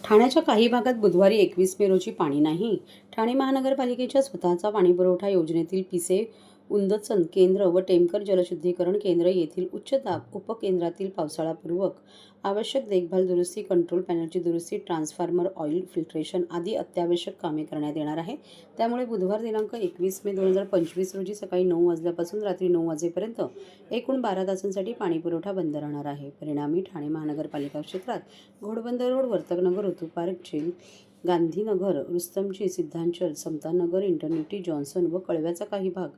ठाण्याच्या काही भागात बुधवारी 21 मे रोजी पाणी नाही. ठाणे महानगरपालिकेच्या स्वतःचा पाणीपुरवठा योजनेतील पिसे उंदचन केंद्र व टेमकर जलशुद्धीकरण केंद्र येथील उच्च दाब उपकेंद्रातील पावसाळापूर्वक आवश्यक देखभाल दुरुस्ती, कंट्रोल पॅनलची दुरुस्ती, ट्रान्सफॉर्मर ऑइल फिल्ट्रेशन आदी अत्यावश्यक कामे करण्यात येणार आहे. त्यामुळे बुधवार दिनांक 21 मे 2025 रोजी सकाळी 9 वाजल्यापासून रात्री 9 वाजेपर्यंत एकूण 12 तासांसाठी पाणीपुरवठा बंद राहणार आहे. परिणामी ठाणे महानगरपालिका क्षेत्रात Ghodbunder road, Vartaknagar, Ritu park, jail, Gandhinagar, Rustomjee, Siddhachal, Samtanagar, इंटरनिटी, जॉन्सन व कळव्याचा काही भाग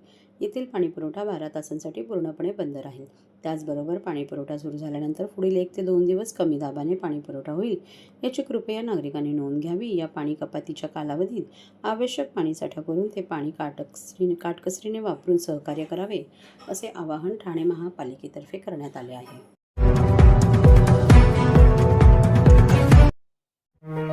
येथील पाणीपुरवठा 12 तासांसाठी पूर्णपणे बंद राहील. त्याचबरोबर पाणीपुरवठा सुरू झाल्यानंतर पुढील 1 ते 2 दिवस कमी दाबाने पाणीपुरवठा होईल, याची कृपया नागरिकांनी नोंद घ्यावी. या पाणी कपातीच्या कालावधीत आवश्यक पाणीसाठा करून ते पाणी काटकसरीने वापरून सहकार्य करावे, असे आवाहन ठाणे महापालिकेतर्फे करण्यात आले आहे.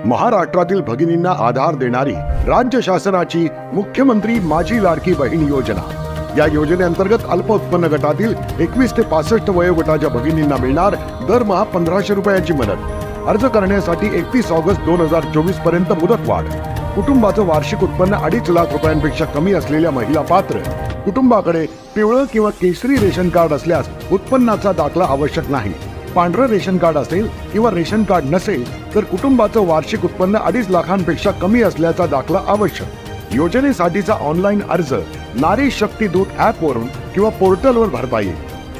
महाराष्ट्रातील भगिनींना आधार देणारी राज्य शासनाची मुख्यमंत्री माझी लाडकी बहीण योजना. या योजनेअंतर्गत अल्प उत्पन्न गटातील 21 ते 65 वयोगटाच्या भगिनींना मिळणार दरमहा 1500 रुपयांची मदत. अर्ज करण्यासाठी 31 ऑगस्ट 2024 पर्यंत मुदतवाढ. कुटुंबाचं वार्षिक उत्पन्न 2.5 लाख रुपयांपेक्षा कमी असलेल्या महिला पात्र. कुटुंबाकडे पिवळं किंवा केशरी रेशन कार्ड असल्यास उत्पन्नाचा दाखला आवश्यक नाही. पांढरं रेशन कार्ड असेल किंवा रेशन कार्ड नसेल तर कुटुंबाचं वार्षिक उत्पन्न 2.5 लाखांपेक्षा कमी असल्याचा दाखला आवश्यक. योजनेसाठीचा ऑनलाईन अर्ज नारी शक्ती दूत ॲपवरून किंवा पोर्टलवर भरता येईल.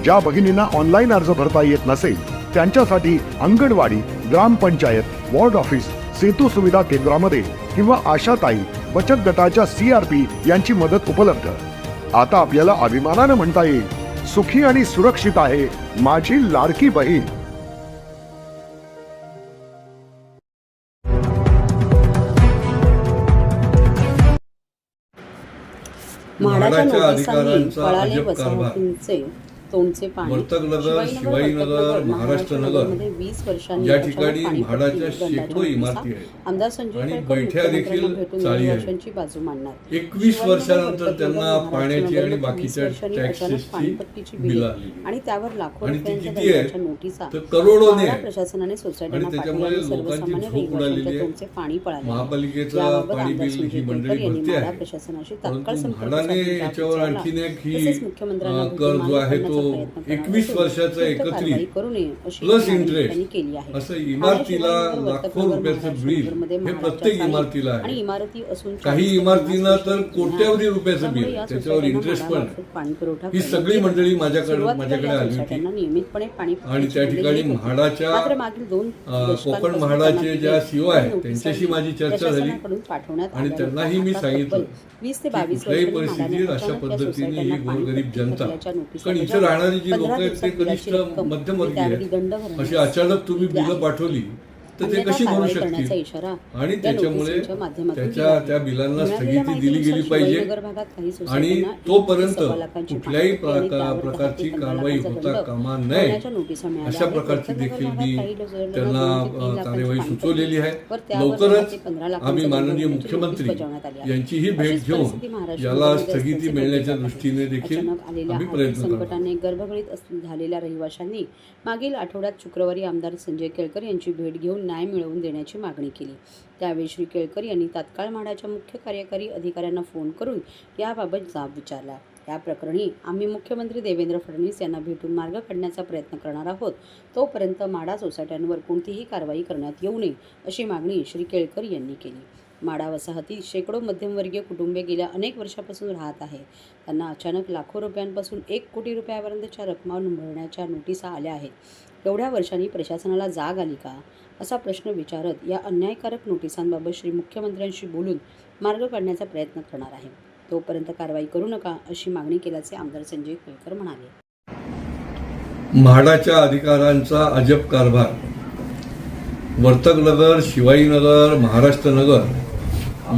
ज्या भगिनींना ऑनलाईन अर्ज भरता येत नसेल त्यांच्यासाठी अंगणवाडी, ग्रामपंचायत, वॉर्ड ऑफिस, सेतू सुविधा केंद्रामध्ये किंवा आशाताई बचत गटाच्या CRP यांची मदत उपलब्ध. आता आपल्याला अभिमानानं म्हणता येईल, सुखी आणि सुरक्षित आहे माझी लाडकी बहीण. म्हाडाच्या नोटिसांनी पळाले वसाहतींचे तोंडचे पाणी. वर्तकनगर, शिवाजीनगर, महाराष्ट्रनगर 20 वर्षांनी या ठिकाणी म्हाडाच्या शेकडो इमारती आहेत आमदार संजय आणि केळकर बैठ्या देखील भेटून चाळी आहेत. वर्षांची बाजू मांडणार. 21 वर्षानंतर त्यांना पाण्याची आणि बाकीच्या टॅक्सेसची बिलं आली आणि त्यावर लाखो आणि ती रुपयांच्या किती आहे दंडाच्या नोटिसा तर करोडोने म्हाडा आहे. प्रशासनाने सोसायटीला आणि त्याच्यामुळे पाठवल्याने लोकांची सर्वसामान्य झोप उडालेली आहे. तोंडचे पाणी पळाले. महापालिकेचं याबाबत पाणी आमदार बिल संजय ही मंडळी केळकर यांनी भरते म्हाडा आहे. प्रशासनाशी तात्काळ परंतु संपर्क म्हाडाने साधून याच्यावर जाब आणखीन एक ही तसेच मुख्यमंत्र्यांना कर जो आहे तो भेटून मागणी करण्याचा 21 प्रयत्न वर्षाचा कारवाई एकत्रित करू नये अशी प्लस मागणी इंटरेस्ट त्यांनी केली आहे. असं इमारतीला लाखो रुपयाचं बिल हे प्रत्येक इमारतीला आणि आहे. इमारती असून काही इमारतींना तर कोट्यावधी रुपयाचं बिल आहे, त्याच्यावर इंटरेस्ट पण आहे. ही सगळी मंडळी माझ्याकडे आली होती नियमितपणे पाणी आणि त्या ठिकाणी म्हाडाच्या कोकण म्हाडाचे ज्या CEO आहेत त्यांच्याशी माझी चर्चा झाली आणि त्यांनाही मी सांगितलं 20 ते 22 कुठल्याही परिस्थितीत अशा पद्धतीने ही गोरगरीब जनता, कारण इथे राहणारी जी लोक आहेत ते कनिष्ठ मध्यमवर्गीय आहेत, अशी अचानक तुम्ही बिलं पाठवली तर ते कशी भरू शकतील आणि त्याच्यामुळे त्या बिलांना स्थगिती दिली गेली पाहिजे आणि तोपर्यंत कुठल्याही प्रकारची कारवाई होता कामा नये अशा प्रकारची देखील मी त्यांना कार्यवाही सुचवलेली आहे. लवकरच आम्ही माननीय मुख्यमंत्री यांचीही भेट घेऊन याला स्थगिती मिळण्याच्या दृष्टीने देखील आम्ही प्रयत्न करू. संकटाने गर्भगळीत झालेल्या रहिवाशांनी मागील आठवड्यात शुक्रवारी आमदार संजय केळकर यांची भेट घेऊन न्याय मिळवून देण्याची मागणी केली. त्यावेळी श्री केळकर यांनी तात्काळ म्हाडाच्या मुख्य कार्यकारी अधिकाऱ्यांना फोन करून याबाबत जाब विचारला. या प्रकरणी आम्ही मुख्यमंत्री देवेंद्र फडणवीस यांना भेटून मार्ग काढण्याचा प्रयत्न करणार आहोत. तोपर्यंत म्हाडा सोसायट्यांवर कोणतीही कारवाई करण्यात येऊ नये अशी मागणी श्री केळकर यांनी केली. म्हाडा वसाहतीत शेकडो मध्यमवर्गीय कुटुंबे गेल्या अनेक वर्षापासून राहत आहेत. त्यांना अचानक लाखो रुपयांपासून 1 कोटी रुपयापर्यंतच्या रकमा भरण्याच्या नोटिसा आल्या आहेत. एवढ्या वर्षांनी प्रशासनाला जाग आली का, असा प्रश्न विचारत या अन्यायकारक नोटिसांबाबत श्री मुख्यमंत्र्यांशी बोलून मार्ग काढण्याचा प्रयत्न करणार आहे. तोपर्यंत कारवाई करू नका अशी मागणी केल्याचे आमदार संजय केळकर म्हणाले. म्हाडाच्या अधिकाऱ्यांचा अजब कारभार. वर्तकनगर, शिवाजीनगर, महाराष्ट्रनगर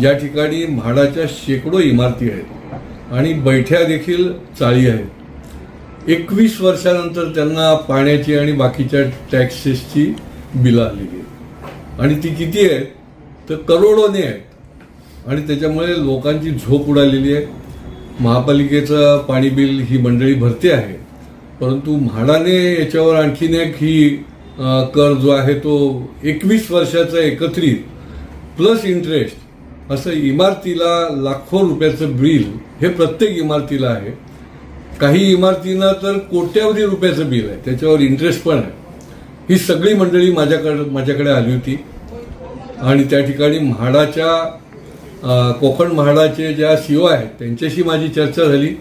या ठिकाणी म्हाडाच्या शेकडो इमारती आहेत आणि बैठ्या देखील चाळी आहेत. 21 वर्षानंतर त्यांना पाण्याची आणि बाकीच्या टॅक्सेसची बिलं आलेली आहेत आणि ती किती आहेत तर करोडोने आहेत आणि त्याच्यामुळे लोकांची झोप उडालेली आहे. महापालिकेचं पाणी बिल ही मंडळी भरते आहे, परंतु म्हाडाने याच्यावर आणखीन एक ही कर जो आहे तो 21 वर्षाचा एकत्रित प्लस इंटरेस्ट असं इमारतीला लाखो रुपयाचं बिल हे प्रत्येक इमारतीला आहे. काही इमारतींना तर कोट्यावधी रुपयाचं बिल आहे, त्याच्यावर इंटरेस्ट पण आहे. ही सगळी मंडळी माझ्याकडे आली होती आणि त्या ठिकाणी कोकण म्हाडाचे ज्या CEO आहेत त्यांच्याशी माझी चर्चा झाली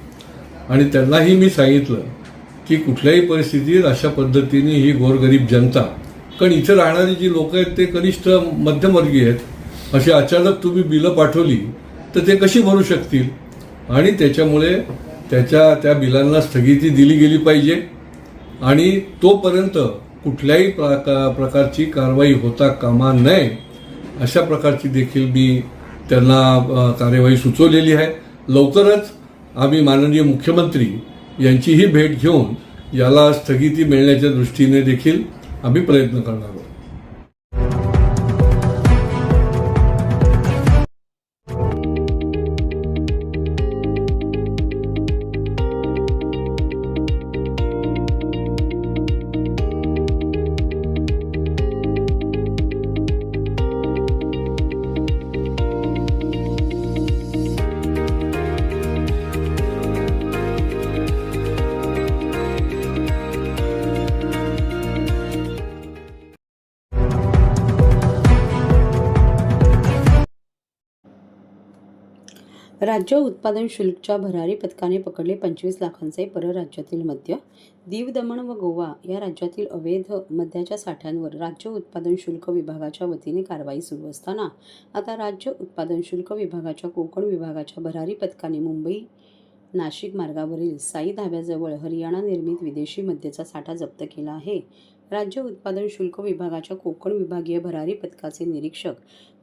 आणि त्यांनाही मी सांगितलं की कुठल्याही परिस्थितीत अशा पद्धतीने ही गोरगरीब जनता, कारण इथे राहणारी जी लोक आहेत ते कनिष्ठ मध्यमवर्गीय आहेत, अशी अचानक तुम्ही बिलं पाठवली तर ते कशी भरू शकतील आणि त्याच्यामुळे त्या बिलांना स्थगिती दिली गेली पाहिजे आणि तोपर्यंत कुठल्याही प्रकारची कारवाई होता कामा नये अशा प्रकारची देखील मी त्यांना कार्यवाही सुचवलेली आहे. लवकरच आम्ही माननीय मुख्यमंत्री यांचीही भेट घेऊन याला स्थगिती मिळण्याच्या दृष्टीने देखील आम्ही प्रयत्न करणार आहोत. राज्य उत्पादन शुल्कच्या भरारी पथकाने पकडले 25 लाखांचे परराज्यातील मद्य. दीव, दमण व गोवा या राज्यातील अवैध मद्याच्या साठ्यांवर राज्य उत्पादन शुल्क विभागाच्या वतीने कारवाई सुरू असताना आता राज्य उत्पादन शुल्क विभागाच्या कोकण विभागाच्या भरारी पथकाने मुंबई नाशिक मार्गावरील साई धाब्याजवळ हरियाणा निर्मित विदेशी मद्याचा साठा जप्त केला आहे. राज्य उत्पादन शुल्क विभागाच्या कोकण विभागीय भरारी पथकाचे निरीक्षक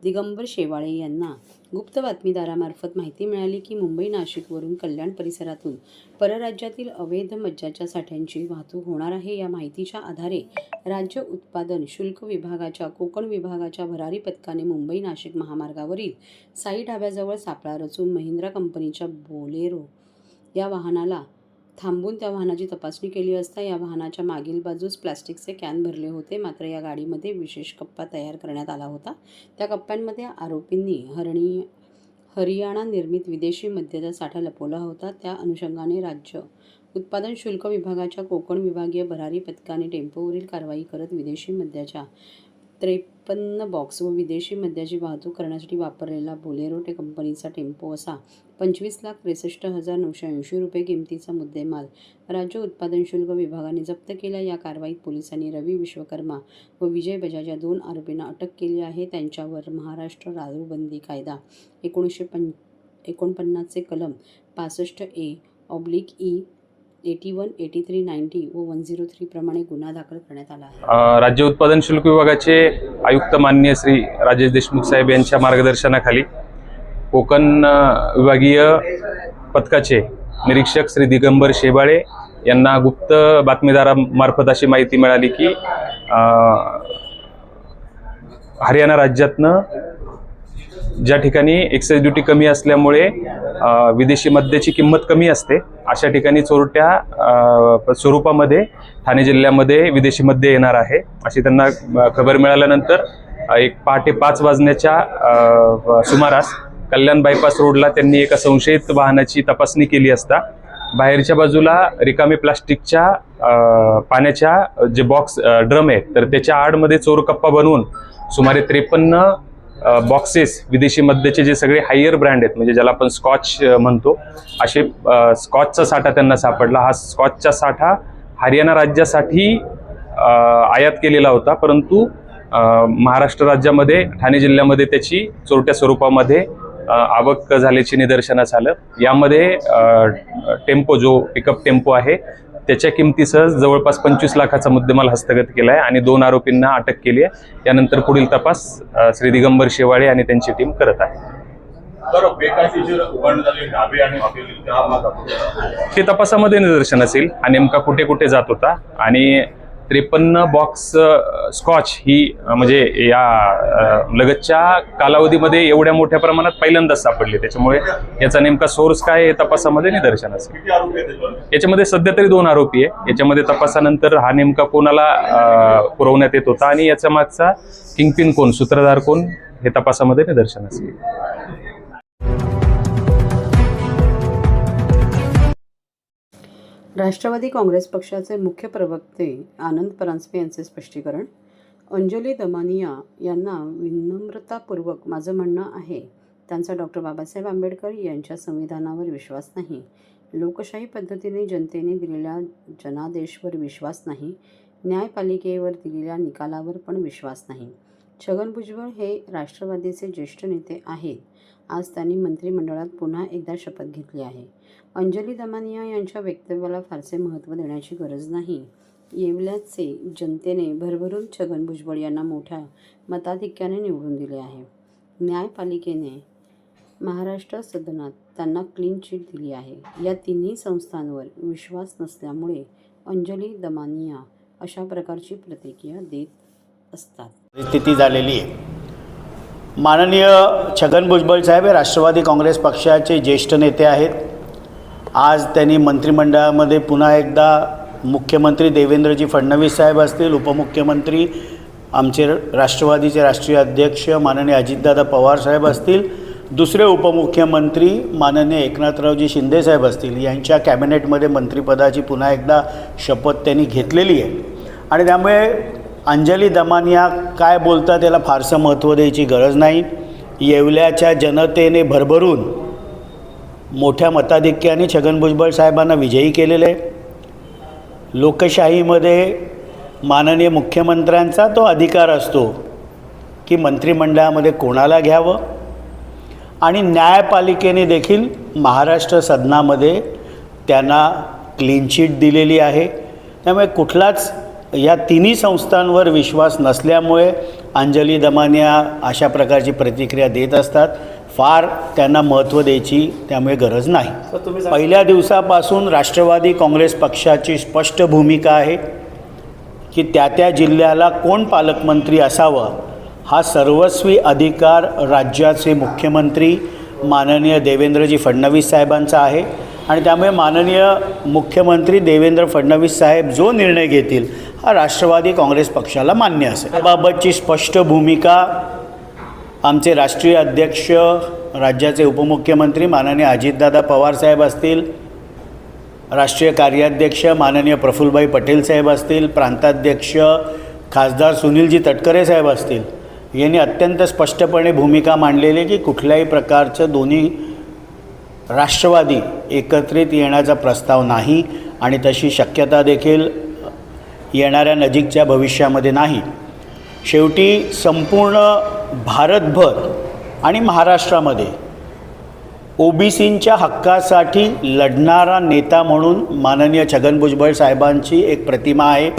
दिगंबर शेवाळे यांना गुप्त बातमीदारामार्फत माहिती मिळाली की मुंबई नाशिकवरून कल्याण परिसरातून परराज्यातील अवैध मद्याच्या साठ्यांची वाहतूक होणार आहे. या माहितीच्या आधारे राज्य उत्पादन शुल्क विभागाच्या कोकण विभागाच्या भरारी पथकाने मुंबई नाशिक महामार्गावरील साई ढाब्याजवळ सापळा रचून महिंद्रा कंपनीच्या बोलेरो या वाहनाला थांबून त्या वाहनाची तपासणी केली असता या वाहनाच्या मागील बाजूस प्लास्टिकचे कॅन भरले होते. मात्र या गाडीमध्ये विशेष कप्पा तयार करण्यात आला होता. त्या कप्प्यांमध्ये आरोपींनी हरियाणा निर्मित विदेशी मद्याचा साठा लपवला होता. त्या अनुषंगाने राज्य उत्पादन शुल्क विभागाच्या कोकण विभागीय भरारी पथकाने टेम्पोवरील कारवाई करत विदेशी मद्याच्या 53 बॉक्स व विदेशी मद्याची वाहतूक करण्यासाठी वापरलेला बोलेरो कंपनीचा टेम्पो असा 25,63,980 रुपये किमतीचा मुद्देमाल राज्य उत्पादन शुल्क विभागाने जप्त केला. या कारवाईत पोलिसांनी रवी विश्वकर्मा व विजय बजाज या 2 आरोपींना अटक केली आहे. त्यांच्यावर महाराष्ट्र दारूबंदी कायदा 1949 चे कलम 65A/E 81, 83, 90 व 103 प्रमाणे गुन्हा दाखल करण्यात आला आहे. राज्य उत्पादन शुल्क विभागाचे आयुक्त माननीय श्री राजेश देशमुख साहेब यांच्या मार्गदर्शनाखाली कोकण विभागीय पथकाचे निरीक्षक श्री दिगंबर शेवाळे यांना गुप्त बातमीदारामार्फत अशी माहिती मिळाली की हरियाणा राज्यातनं ज्या ठिकाणी एक्साईज ड्युटी कमी असल्यामुळे विदेशी मद्याची किंमत कमी असते अशा ठिकाणी चोरट्या स्वरूपामध्ये ठाणे जिल्ह्यामध्ये विदेशी मद्य येणार आहे अशी त्यांना खबर मिळाल्यानंतर एक पहाटे 5 वाजण्याच्या सुमारास कल्याण बायपास रोडला त्यांनी एका संशयित वाहनाची तपासणी केली असता बाहेरच्या बाजूला रिकामी प्लास्टिकच्या पाण्याच्या जे बॉक्स ड्रम आहेत तर त्याच्या आडमध्ये चोरकप्पा बनवून सुमारे 53 बॉक्सेस विदेशी मद्याचे जे सगळे हायर ब्रँड आहेत म्हणजे ज्याला आपण स्कॉच म्हणतो असे स्कॉचचा साठा त्यांना सापडला. हा स्कॉचचा साठा हरियाणा राज्यासाठी आयात केलेला होता परंतु महाराष्ट्र राज्यामध्ये ठाणे जिल्ह्यामध्ये त्याची चोरट्या स्वरूपामध्ये आवक झाल्याची निदर्शनास आलं. यामध्ये टेम्पो जो पिकअप टेम्पो आहे त्याच्या किमतीसह जवळपास 25 लाखाचा मुद्देमाल हस्तगत केला आहे आणि 2 आरोपींना अटक केली आहे. यानंतर पुढील तपास श्री दिगंबर शेवाळे आणि त्यांची टीम करत आहे. हे तपासामध्ये निदर्शनास येईल हा नेमका कुठे कुठे जात होता आणि 53 बॉक्स स्कॉच ही म्हणजे या लगतच्या कालावधीमध्ये एवढ्या मोठ्या प्रमाणात पहिल्यांदाच सापडली. त्याच्यामुळे याचा नेमका सोर्स काय आहे हे तपासामध्ये निदर्शनास येईल. याच्यामध्ये सध्या तरी 2 आरोपी आहे. याच्यामध्ये तपासानंतर हा नेमका कोणाला पुरवण्यात येत होता आणि याच्या मागचा किंगपिन कोण, सूत्रधार कोण हे तपासामध्ये निदर्शनास येईल. राष्ट्रवादी काँग्रेस पक्षाचे मुख्य प्रवक्ते आनंद परांजपे यांचे स्पष्टीकरण. अंजली दमानिया यांना विनम्रतापूर्वक माझं म्हणणं आहे, त्यांचा डॉक्टर बाबासाहेब आंबेडकर यांच्या संविधानावर विश्वास नाही, लोकशाही पद्धतीने जनतेने दिलेल्या जनादेशवर विश्वास नाही, न्यायपालिकेवर दिलेल्या निकालावर पण विश्वास नाही. छगन भुजबळ हे राष्ट्रवादीचे ज्येष्ठ नेते आहेत. आज त्यांनी मंत्रिमंडळात पुन्हा एकदा शपथ घेतली आहे. अंजली दमानिया यांच्या वक्तव्याला फारसे महत्त्व देण्याची गरज नाही. येवल्याचे जनतेने भरभरून छगन भुजबळ यांना मोठ्या मताधिक्याने निवडून दिले आहे. न्यायपालिकेने महाराष्ट्र सदनात त्यांना क्लीन चिट दिली आहे. या तिन्ही संस्थांवर विश्वास नसल्यामुळे अंजली दमानिया अशा प्रकारची प्रतिक्रिया देत असतात. स्थिती झालेली आहे. माननीय छगन भुजबळ साहेब हे राष्ट्रवादी काँग्रेस पक्षाचे ज्येष्ठ नेते आहेत. आज त्यांनी मंत्रिमंडळामध्ये पुन्हा एकदा मुख्यमंत्री देवेंद्रजी फडणवीस साहेब असतील, उपमुख्यमंत्री आमचे राष्ट्रवादीचे राष्ट्रीय अध्यक्ष माननीय अजितदादा पवार साहेब असतील, दुसरे उपमुख्यमंत्री माननीय एकनाथरावजी शिंदे साहेब असतील, यांच्या कॅबिनेटमध्ये मंत्रिपदाची पुन्हा एकदा शपथ त्यांनी घेतलेली आहे. आणि त्यामुळे अंजली दमानिया काय बोलतात त्याला फारसं महत्त्व द्यायची गरज नाही. येवल्याच्या जनतेने भरभरून मोठ्या मताधिक्याने छगन भुजबळ साहेबांना विजयी केलेले आहे. लोकशाहीमध्ये माननीय मुख्यमंत्र्यांचा तो अधिकार असतो की मंत्रिमंडळामध्ये कोणाला घ्यावं, आणि न्यायपालिकेने देखील महाराष्ट्र सदनामध्ये त्यांना क्लीन चिट दिलेली आहे. त्यामुळे कुठलाच या तिन्ही संस्थांवर विश्वास नसल्यामुळे अंजली दमानिया अशा प्रकारची प्रतिक्रिया देत असतात. फार त्यांना महत्त्व द्यायची त्यामुळे गरज नाही. पहिल्या दिवसापासून राष्ट्रवादी काँग्रेस पक्षाची स्पष्ट भूमिका आहे की त्या जिल्ह्याला कोण पालकमंत्री असावं हा सर्वस्वी अधिकार राज्याचे मुख्यमंत्री माननीय देवेंद्रजी फडणवीस साहेबांचा आहे. आणि त्यामुळे माननीय मुख्यमंत्री देवेंद्र फडणवीस साहेब जो निर्णय घेतील हा राष्ट्रवादी काँग्रेस पक्षाला मान्य असेल. त्याबाबतची स्पष्ट भूमिका आमचे राष्ट्रीय अध्यक्ष राज्याचे उपमुख्यमंत्री माननीय अजितदादा पवार साहेब असतील, राष्ट्रीय कार्याध्यक्ष माननीय प्रफुल्लभाई पटेल साहेब असतील, प्रांताध्यक्ष खासदार सुनीलजी तटकरे साहेब असतील, यांनी अत्यंत स्पष्टपणे भूमिका मांडलेली आहे की कुठल्याही प्रकारचं दोन्ही राष्ट्रवादी एकत्रित येण्याचा प्रस्ताव नाही आणि तशी शक्यता देखील येणाऱ्या नजीकच्या भविष्यामध्ये नाही. शेवटी संपूर्ण भारतभर आणि महाराष्ट्रामध्ये ओबीसींच्या हक्कासाठी लढणारा नेता म्हणून माननीय छगन भुजबळ साहेबांची एक प्रतिमा आहे.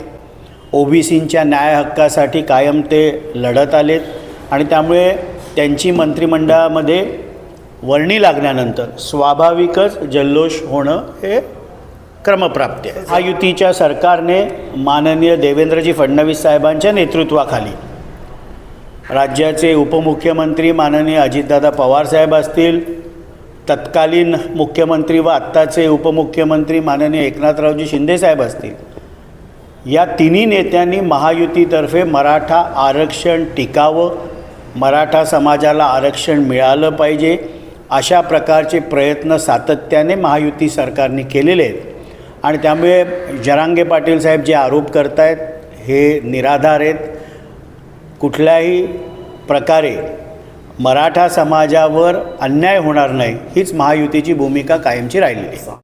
ओबीसींच्या न्याय हक्कासाठी कायम ते लढत आलेत आणि त्यामुळे त्यांची मंत्रिमंडळामध्ये वर्णी लागल्यानंतर स्वाभाविकच जल्लोष होणं हे क्रमप्राप्त आहे. महायुतीच्या सरकारने माननीय देवेंद्रजी फडणवीस साहेबांच्या नेतृत्वाखाली राज्याचे उपमुख्यमंत्री माननीय अजितदादा पवार साहेब असतील, तत्कालीन मुख्यमंत्री व आत्ताचे उपमुख्यमंत्री माननीय एकनाथरावजी शिंदे साहेब असतील, या तिन्ही नेत्यांनी महायुतीतर्फे मराठा आरक्षण टिकावं, मराठा समाजाला आरक्षण मिळालं पाहिजे अशा प्रकारचे प्रयत्न सातत्याने महायुती सरकारने केलेले आहेत. आणि त्यामुळे जरांगे पाटील साहेब जे आरोप करत आहेत हे निराधार आहेत. कुठल्याही प्रकारे मराठा समाजावर अन्याय होणार नाही हीच महायुतीची भूमिका कायमची राहिलेली आहे.